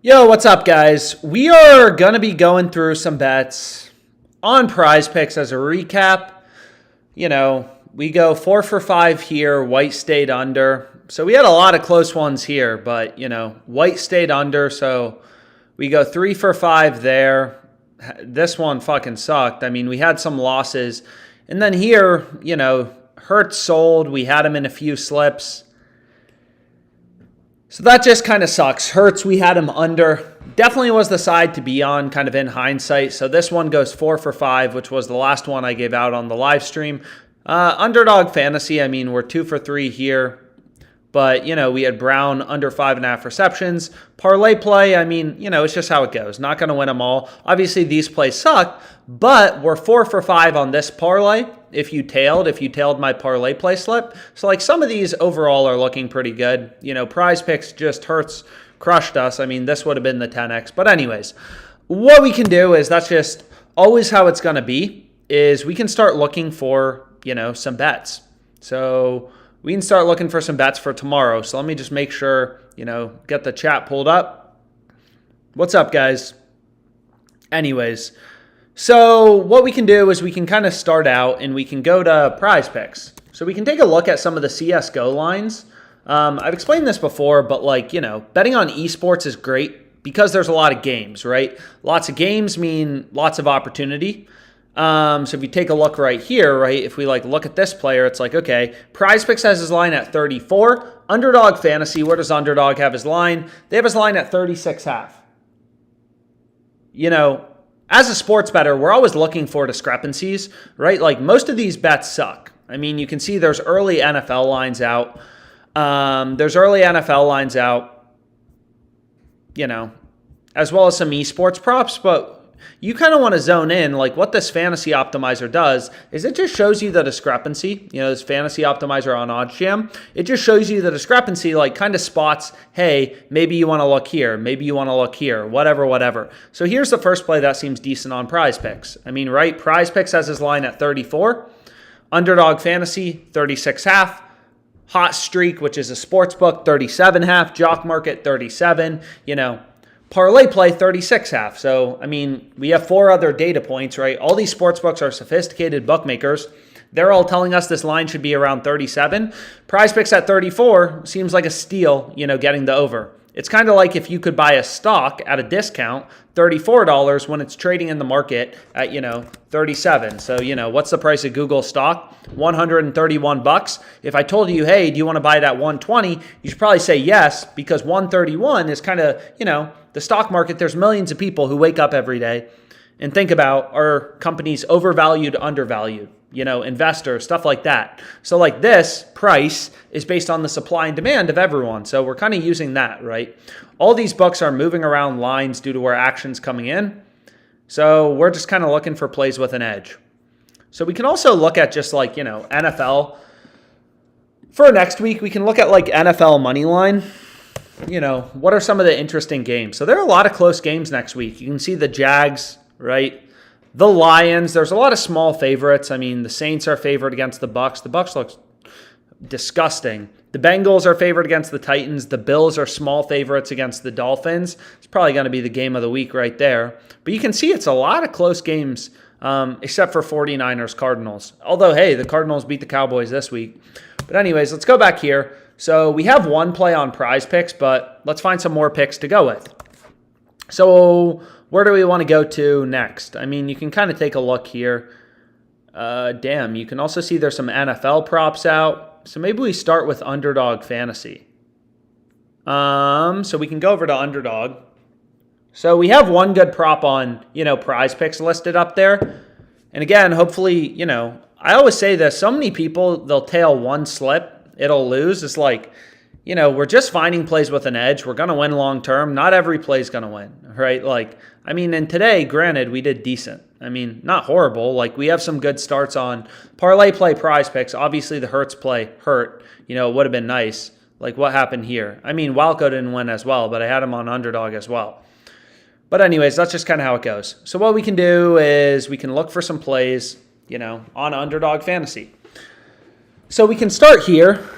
Yo, what's up, guys? We are going to be going through some bets on PrizePicks as a recap. We go 4 for 5 here. White stayed under. So we had a lot of close ones here, but, White stayed under. So we go 3 for 5 there. This one fucking sucked. I mean, we had some losses. And then here, Hurts sold. We had him in a few slips. So that just kind of sucks. Hurts, we had him under. Definitely was the side to be on, kind of in hindsight. So this one goes 4 for 5, which was the last one I gave out on the live stream. Underdog Fantasy, I mean, we're 2 for 3 here. But, we had Brown under 5.5 receptions. ParlayPlay, I mean, it's just how it goes. Not going to win them all. Obviously, these plays suck, but we're 4 for 5 on this parlay. If you tailed my ParlayPlay slip. So, some of these overall are looking pretty good. PrizePicks just Hurts crushed us. I mean, this would have been the 10x. But anyways, what we can do is that's just always how it's going to be, is we can start looking for, some bets. So we can start looking for some bets for tomorrow. So let me just make sure, get the chat pulled up. What's up, guys? Anyways, so what we can do is we can kind of start out and we can go to PrizePicks. So we can take a look at some of the CSGO lines. I've explained this before, but betting on esports is great because there's a lot of games, right? Lots of games mean lots of opportunity. So if you take a look right here, right, if we look at this player, it's okay, PrizePicks has his line at 34. Underdog Fantasy, where does Underdog have his line? They have his line at 36.5. As a sports bettor, we're always looking for discrepancies, right? Most of these bets suck. I mean, you can see there's early NFL lines out. As well as some esports props, but you kind of want to zone in. What this fantasy optimizer does is it just shows you the discrepancy. This fantasy optimizer on OddsJam, it just shows you the discrepancy, kind of spots, hey, maybe you want to look here, maybe you want to look here, whatever. So here's the first play that seems decent on PrizePicks. I mean, right, PrizePicks has his line at 34. Underdog Fantasy, 36.5. Hot Streak, which is a sports book, 37.5. JockMKT, 37. ParlayPlay, 36.5. So, I mean, we have 4 other data points, right? All these sports books are sophisticated bookmakers. They're all telling us this line should be around 37. PrizePicks at 34 seems like a steal, getting the over. It's kind of like if you could buy a stock at a discount, $34 when it's trading in the market at, 37. So, what's the price of Google stock? $131. If I told you, hey, do you want to buy it at 120? You should probably say yes, because 131 is kind of, the stock market. There's millions of people who wake up every day and think about, are companies overvalued, undervalued? Investors, stuff like that. So this price is based on the supply and demand of everyone. So we're kind of using that, right? All these books are moving around lines due to where action's coming in. So we're just kind of looking for plays with an edge. So we can also look at just NFL. For next week, we can look at NFL money line. What are some of the interesting games? So there are a lot of close games next week. You can see the Jags, right? The Lions, there's a lot of small favorites. I mean, the Saints are favored against the Bucs. The Bucs look disgusting. The Bengals are favored against the Titans. The Bills are small favorites against the Dolphins. It's probably going to be the game of the week right there. But you can see it's a lot of close games, except for 49ers Cardinals. Although, hey, the Cardinals beat the Cowboys this week. But anyways, let's go back here. So we have one play on PrizePicks, but let's find some more picks to go with. So where do we want to go to next? I mean, you can kind of take a look here. You can also see there's some NFL props out. So maybe we start with Underdog Fantasy. So we can go over to Underdog. So we have one good prop on, PrizePicks listed up there. And again, hopefully, I always say this, so many people, they'll tail one slip, it'll lose. It's we're just finding plays with an edge. We're going to win long term. Not every play is going to win, right? And today, granted, we did decent. I mean, not horrible. We have some good starts on ParlayPlay, PrizePicks. Obviously, the Hurts play hurt. It would have been nice. What happened here? I mean, Wildco didn't win as well, but I had him on Underdog as well. But anyways, that's just kind of how it goes. So what we can do is we can look for some plays, on Underdog Fantasy. So we can start here.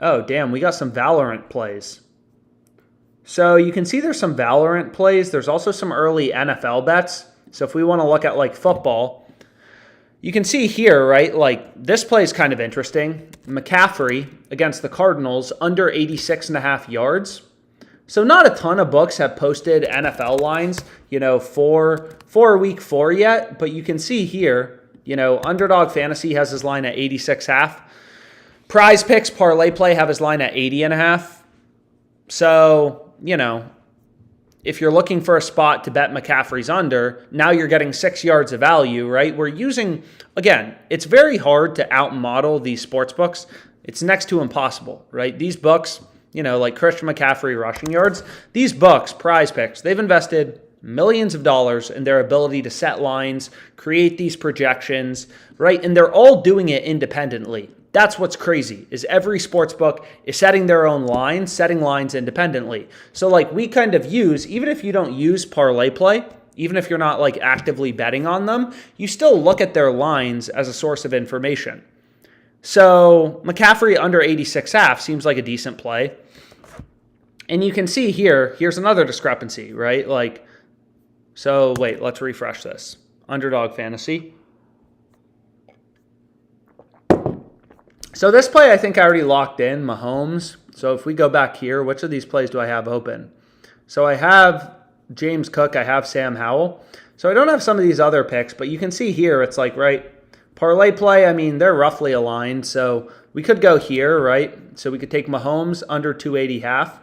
Oh, damn, we got some Valorant plays. So you can see there's some Valorant plays. There's also some early NFL bets. So if we want to look at like football, you can see here, right? Like this play is kind of interesting. McCaffrey against the Cardinals under 86.5 yards. So not a ton of books have posted NFL lines, for week 4 yet. But you can see here, Underdog Fantasy has his line at 86.5. PrizePicks ParlayPlay have his line at 80.5. So, if you're looking for a spot to bet McCaffrey's under, now you're getting 6 yards of value, right? We're using, again, it's very hard to outmodel these sports books. It's next to impossible, right? These books, like Christian McCaffrey rushing yards, these books, PrizePicks, they've invested millions of dollars in their ability to set lines, create these projections, right? And they're all doing it independently. That's what's crazy, is every sports book is setting their own lines, setting lines independently. So like we kind of use, even if you don't use ParlayPlay, even if you're not like actively betting on them, you still look at their lines as a source of information. So McCaffrey under 86.5 seems like a decent play. And you can see here's another discrepancy, right? So wait, let's refresh this. Underdog Fantasy. So this play, I think I already locked in, Mahomes. So if we go back here, which of these plays do I have open? So I have James Cook, I have Sam Howell. So I don't have some of these other picks, but you can see here, it's like, right, parlay play, I mean, they're roughly aligned. So we could go here, right? So we could take Mahomes under 280.5.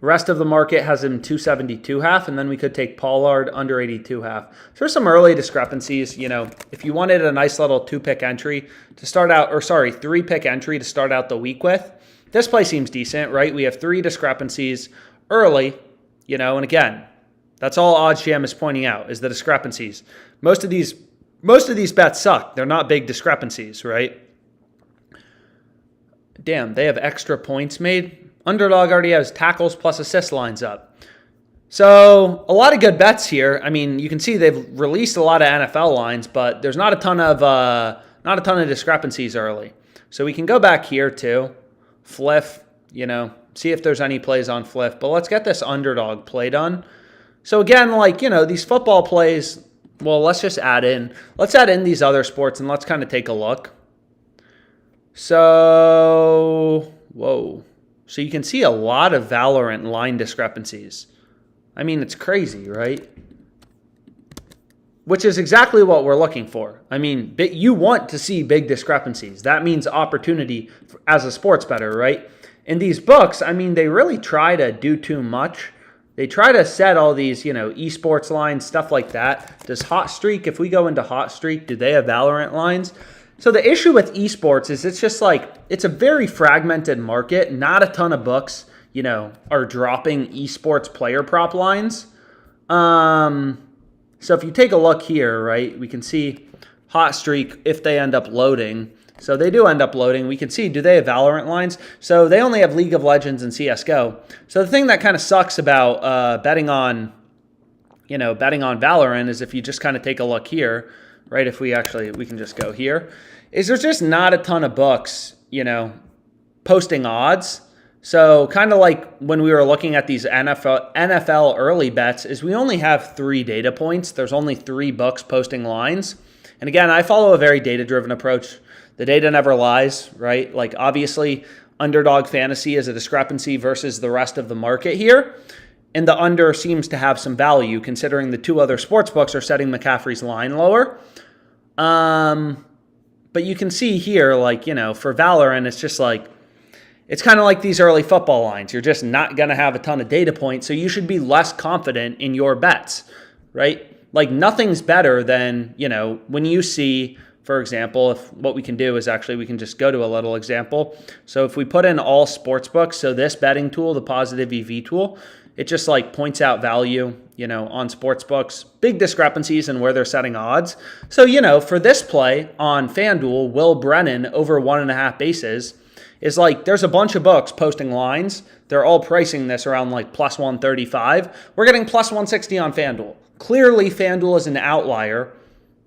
Rest of the market has him 272.5, and then we could take Pollard under 82.5. So there's some early discrepancies. If you wanted a nice little 2-pick entry to start out, 3-pick entry to start out the week with, this play seems decent, right? We have 3 discrepancies early, and again, that's all OddsJam is pointing out is the discrepancies. Most of these bets suck. They're not big discrepancies, right? Damn, they have extra points made. Underdog already has tackles plus assist lines up. So a lot of good bets here. I mean, you can see they've released a lot of NFL lines, but there's not a ton of discrepancies early. So we can go back here too, Fliff, see if there's any plays on Fliff. But let's get this underdog play done. So again, these football plays, well, let's add in these other sports and let's kind of take a look. So, whoa. So you can see a lot of Valorant line discrepancies. I mean, it's crazy, right? Which is exactly what we're looking for. I mean, you want to see big discrepancies. That means opportunity as a sports bettor, right? In these books, I mean, they really try to do too much. They try to set all these, esports lines, stuff like that. Does Hot Streak, if we go into Hot Streak, do they have Valorant lines? So the issue with esports is it's just it's a very fragmented market. Not a ton of books, are dropping esports player prop lines. So if you take a look here, right, we can see Hot Streak if they end up loading. So they do end up loading. We can see, do they have Valorant lines? So they only have League of Legends and CSGO. So the thing that kind of sucks about betting on Valorant is if you just kind of take a look here, right, if we can just go here, is there's just not a ton of books, posting odds. So kind of like when we were looking at these NFL early bets is we only have 3 data points. There's only 3 books posting lines. And again, I follow a very data-driven approach. The data never lies, right? Obviously, Underdog Fantasy is a discrepancy versus the rest of the market here. And the under seems to have some value considering the 2 other sports books are setting McCaffrey's line lower. But you can see here, for Valorant, it's just it's kind of like these early football lines. You're just not going to have a ton of data points, so you should be less confident in your bets, right? Nothing's better than, when you see, for example, if what we can do is we can just go to a little example. So if we put in all sports books, so this betting tool, the positive EV tool, it just points out value, on sports books, big discrepancies in where they're setting odds. So, for this play on FanDuel, Will Brennan over 1.5 bases is there's a bunch of books posting lines. They're all pricing this around plus 135. We're getting plus 160 on FanDuel. Clearly, FanDuel is an outlier,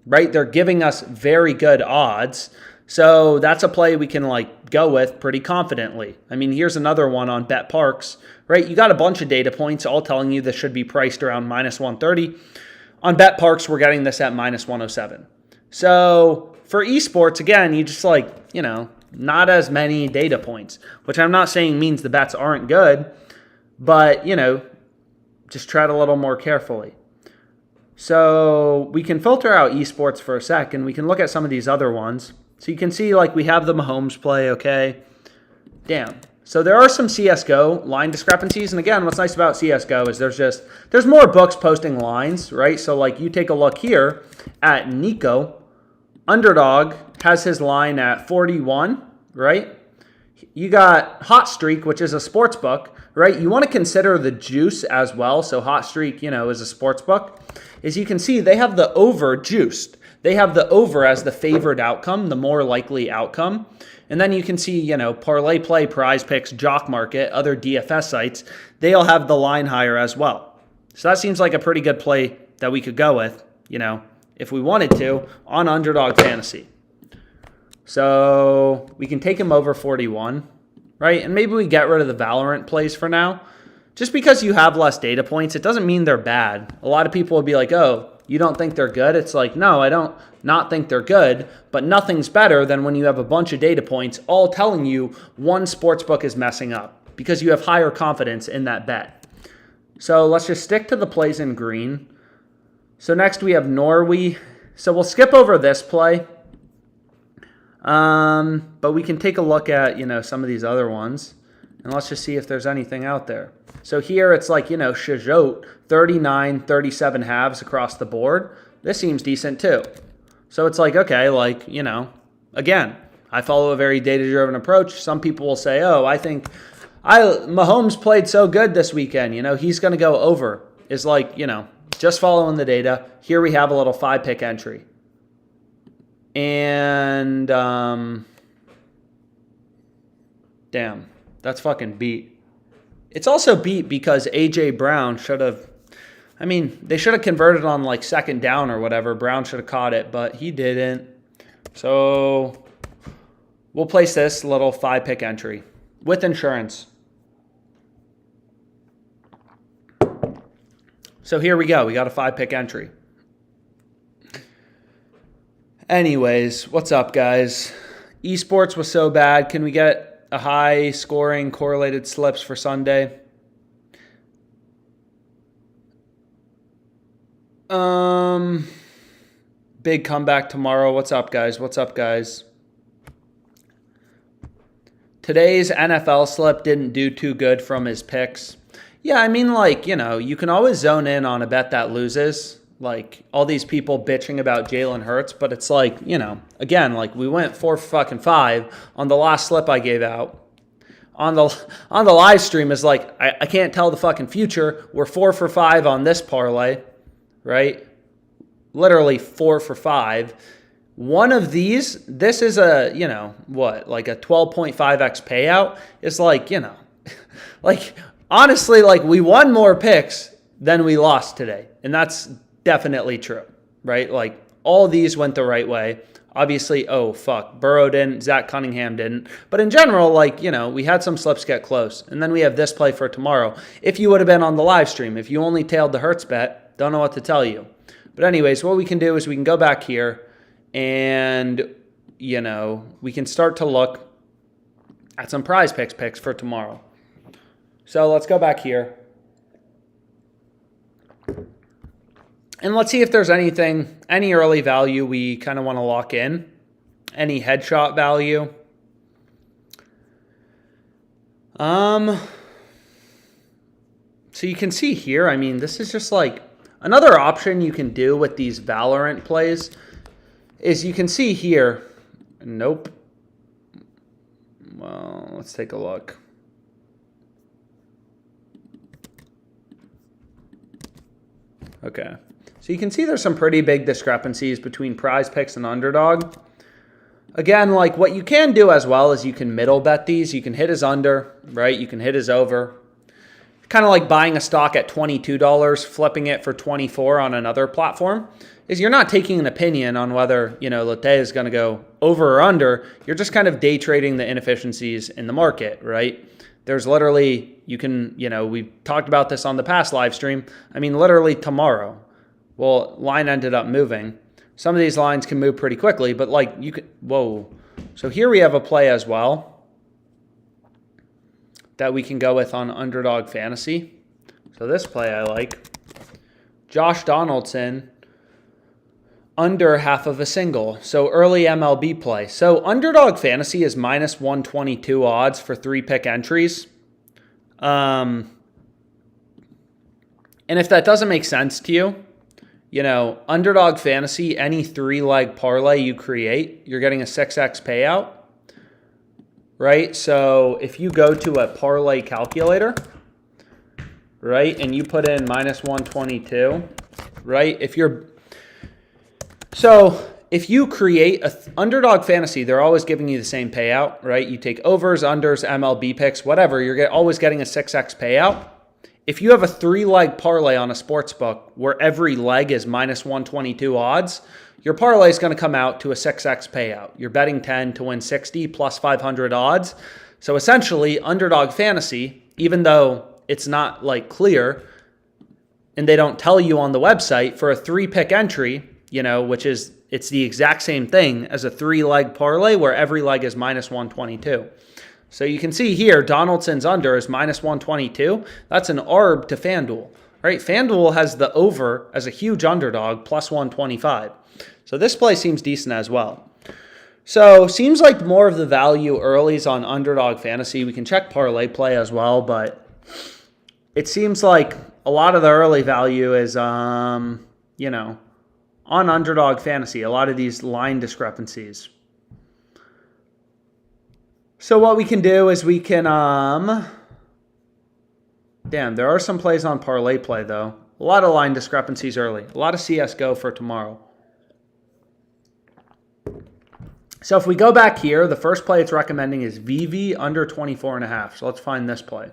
right? They're giving us very good odds. So that's a play we can like go with pretty confidently. I mean, here's another one on Bet Parks, right? You got a bunch of data points all telling you this should be priced around minus 130. On Bet Parks, we're getting this at minus 107. So for esports, again, you just like, not as many data points, which I'm not saying means the bets aren't good, but, just tread a little more carefully. So we can filter out esports for a sec, and we can look at some of these other ones. So you can see, like, we have the Mahomes play, okay? Damn. So there are some CSGO line discrepancies. And again, what's nice about CSGO is there's more books posting lines, right? So, like, you take a look here at Nico. Underdog has his line at 41, right? You got Hot Streak, which is a sports book, right? You want to consider the juice as well. So Hot Streak, is a sports book. As you can see, they have the over juiced. They have the over as the favored outcome, the more likely outcome. And then you can see, ParlayPlay, PrizePicks, JockMKT, other DFS sites, they all have the line higher as well. So that seems like a pretty good play that we could go with, if we wanted to, on Underdog Fantasy. So we can take him over 41, right? And maybe we get rid of the Valorant plays for now. Just because you have less data points, it doesn't mean they're bad. A lot of people would be like, oh, you don't think they're good? It's like, no, I don't not think they're good, but nothing's better than when you have a bunch of data points all telling you one sportsbook is messing up because you have higher confidence in that bet. So let's just stick to the plays in green. So next we have Norway. So we'll skip over this play. But we can take a look at, some of these other ones. And let's just see if there's anything out there. So here it's like, Shajot, 39, 37 halves across the board. This seems decent too. So it's like, okay, like, again, I follow a very data-driven approach. Some people will say, oh, I think Mahomes played so good this weekend. He's going to go over. It's like, just following the data. Here we have a little 5-pick entry. And, damn, that's fucking beat. It's also beat because A.J. Brown should have, they should have converted on like second down or whatever. Brown should have caught it, but he didn't. So we'll place this little 5-pick entry with insurance. So here we go. We got a 5-pick entry. Anyways, what's up, guys? Esports was so bad. Can we get a high scoring correlated slips for Sunday? Big comeback tomorrow. What's up, guys? What's up, guys? Today's NFL slip didn't do too good from his picks. Yeah, you can always zone in on a bet that loses. Like, all these people bitching about Jalen Hurts, but it's like, again, like, we went 4 for fucking 5 on the last slip I gave out. On the live stream is like, I can't tell the fucking future. We're 4 for 5 on this parlay, right? Literally 4 for 5. One of these, this is a, like a 12.5x payout. It's like, like, honestly, like, we won more picks than we lost today. And that's definitely true, right? Like, all these went the right way. Obviously, Burrow didn't, Zach Cunningham didn't. But in general, like, we had some slips get close. And then we have this play for tomorrow. If you would have been on the live stream, if you only tailed the Hurts bet, don't know what to tell you. But anyways, what we can do is we can go back here and, we can start to look at some PrizePicks picks for tomorrow. So let's go back here. And let's see if there's any early value we kind of want to lock in. Any headshot value. So you can see here, this is just like another option you can do with these Valorant plays is you can see here. Nope. Well, let's take a look. Okay. So you can see there's some pretty big discrepancies between PrizePicks and Underdog. Again, like, what you can do as well is you can middle bet these. You can hit his under, right? You can hit his over. Kind of like buying a stock at $22, flipping it for $24 on another platform. is you're not taking an opinion on whether, Latte is going to go over or under. You're just kind of day trading the inefficiencies in the market, right? There's literally, we talked about this on the past live stream. I mean, literally tomorrow, line ended up moving. Some of these lines can move pretty quickly, but So here we have a play as well that we can go with on Underdog Fantasy. So this play I like. Josh Donaldson under half of a single. So early MLB play. So Underdog Fantasy is minus 122 odds for 3-pick entries. And if that doesn't make sense to you, Underdog Fantasy, any 3-leg parlay you create, you're getting a 6x payout, right? So if you go to a parlay calculator, right, and you put in minus 122, right? If you create Underdog Fantasy, they're always giving you the same payout, right? You take overs, unders, MLB picks, whatever, you're always getting a 6x payout. If you have a 3-leg parlay on a sports book where every leg is minus 122 odds, your parlay is going to come out to a 6x payout. You're betting 10 to win 60 plus 500 odds. So essentially, Underdog Fantasy, even though it's not clear and they don't tell you on the website, for a 3-pick entry, it's the exact same thing as a 3-leg parlay where every leg is minus 122. So you can see here, Donaldson's under is minus 122. That's an ARB to FanDuel, right? FanDuel has the over as a huge underdog, plus 125. So this play seems decent as well. So seems like more of the value early is on Underdog Fantasy. We can check ParlayPlay as well, but it seems like a lot of the early value is, on Underdog Fantasy, a lot of these line discrepancies. So what we can do is we can, there are some plays on ParlayPlay though. A lot of line discrepancies early. A lot of CSGO for tomorrow. So if we go back here, the first play it's recommending is VV under 24.5. So let's find this play.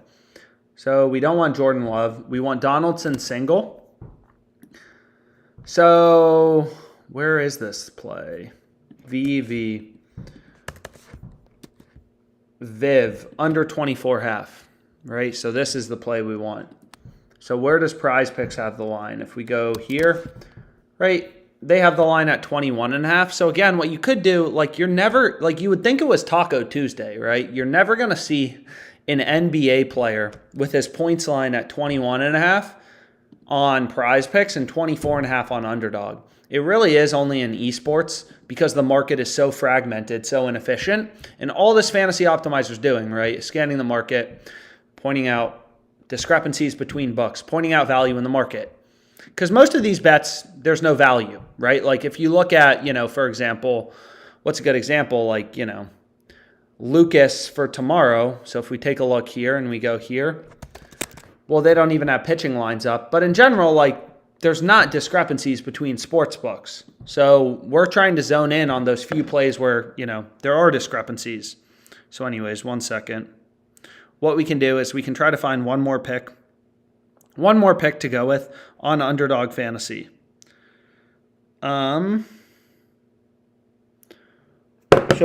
So we don't want Jordan Love. We want Donaldson single. So where is this play? VV. Viv under 24.5, right? So this is the play we want. So where does PrizePicks have the line? If we go here, right, they have the line at 21.5. So again, what you could do, you're never, you would think it was Taco Tuesday, right? You're never going to see an NBA player with his points line at 21.5 on PrizePicks and 24.5 on Underdog. It really is only in esports because the market is so fragmented, so inefficient. And all this fantasy optimizer is doing, right, is scanning the market, pointing out discrepancies between books, pointing out value in the market. Because most of these bets, there's no value, right? If you look at, for example, what's a good example? Lucas for tomorrow. So if we take a look here and we go here, they don't even have pitching lines up. But in general, there's not discrepancies between sports books. So we're trying to zone in on those few plays where, there are discrepancies. So anyways, 1 second. What we can do is we can try to find one more pick to go with on Underdog Fantasy. So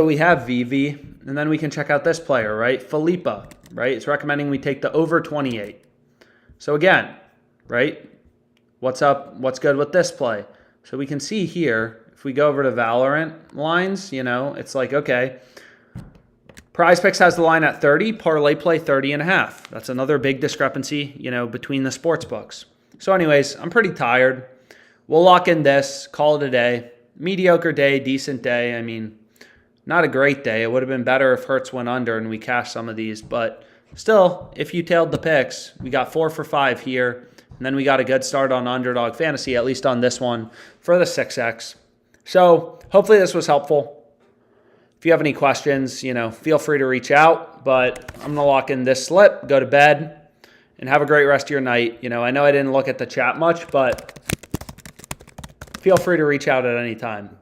we have VV, and then we can check out this player, right? Felipa, right? It's recommending we take the over 28. So again, right? What's up? What's good with this play? So we can see here, if we go over to Valorant lines, it's okay. PrizePicks has the line at 30, ParlayPlay 30.5. That's another big discrepancy, between the sports books. So anyways, I'm pretty tired. We'll lock in this, call it a day. Mediocre day, decent day. I mean, not a great day. It would have been better if Hurts went under and we cashed some of these. But still, if you tailed the picks, we got 4 for 5 here. And then we got a good start on Underdog Fantasy, at least on this one, for the 6X. So hopefully this was helpful. If you have any questions, feel free to reach out. But I'm going to lock in this slip, go to bed, and have a great rest of your night. I know I didn't look at the chat much, but feel free to reach out at any time.